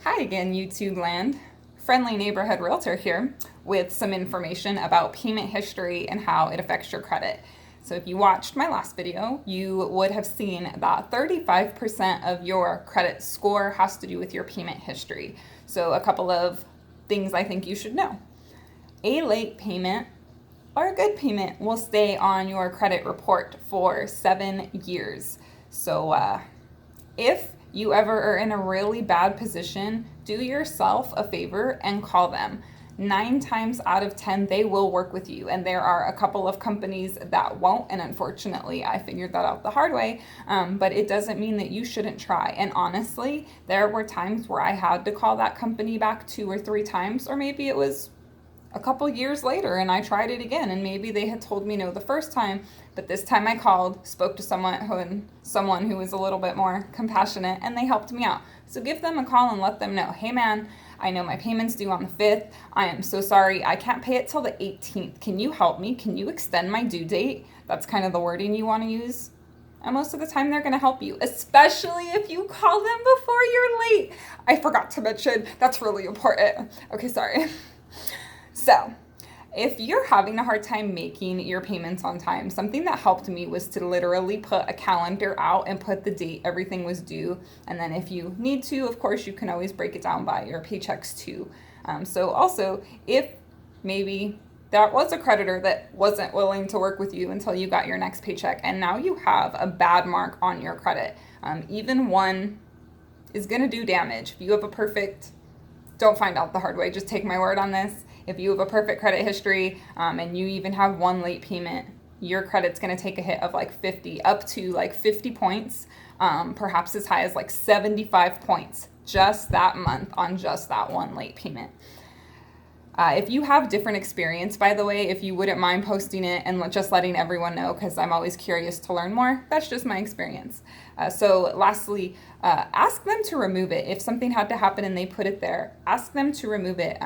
Hi again, YouTube land. Friendly neighborhood realtor here with some information about payment history and how it affects your credit. So if you watched my last video, you would have seen that 35% of your credit score has to do with your payment history. So a couple of things I think you should know. A late payment or a good payment will stay on your credit report for 7 years. So if you ever are in a really bad position, do yourself a favor and call them. 9 times out of 10, they will work with you. And there are a couple of companies that won't. And unfortunately, I figured that out the hard way. But it doesn't mean that you shouldn't try. And honestly, there were times where I had to call that company back 2 or 3 times, or maybe it was a couple years later and I tried it again, and maybe they had told me no the first time, but this time I called, spoke to someone who was a little bit more compassionate, and they helped me out. So give them a call and let them know, hey man, I know my payment's due on the 5th. I am so sorry. I can't pay it till the 18th. Can you help me? Can you extend my due date? That's kind of the wording you want to use. And most of the time they're going to help you, especially if you call them before you're late. I forgot to mention, that's really important. Okay, sorry. So, if you're having a hard time making your payments on time, something that helped me was to literally put a calendar out and put the date everything was due. And then if you need to, of course, you can always break it down by your paychecks too. So also, if maybe that was a creditor that wasn't willing to work with you until you got your next paycheck, and now you have a bad mark on your credit, even one is going to do damage. If you have a perfect, don't find out the hard way, just take my word on this. If you have a perfect credit history and you even have one late payment, your credit's going to take a hit of like 50, up to like 50 points, perhaps as high as like 75 points just that month on just that one late payment. If you have different experience, by the way, if you wouldn't mind posting it and just letting everyone know, because I'm always curious to learn more. That's just my experience. So lastly, ask them to remove it. If something had to happen and they put it there, ask them to remove it.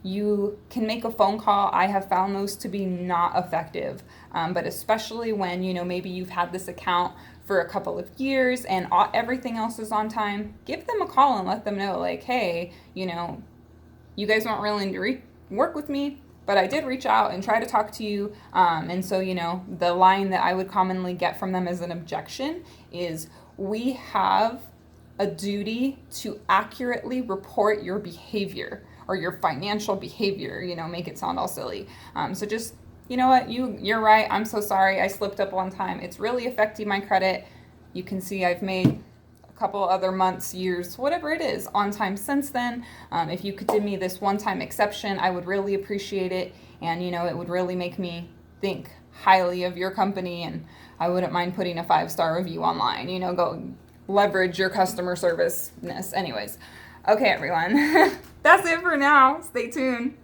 You can make a phone call. I have found those to be not effective, but especially when, maybe you've had this account for a couple of years and everything else is on time, give them a call and let them know, like, hey, you guys weren't willing to work with me, but I did reach out and try to talk to you. And so, the line that I would commonly get from them as an objection is, we have a duty to accurately report your behavior or your financial behavior, make it sound all silly. So just, you know what, you're right. I'm so sorry. I slipped up one time. It's really affecting my credit. You can see I've made a couple other months, years, whatever it is, on time since then. If you could give me this one-time exception, I would really appreciate it. And, it would really make me think highly of your company, and I wouldn't mind putting a 5-star review online, go leverage your customer service-ness. Anyways, okay, everyone. That's it for now. Stay tuned.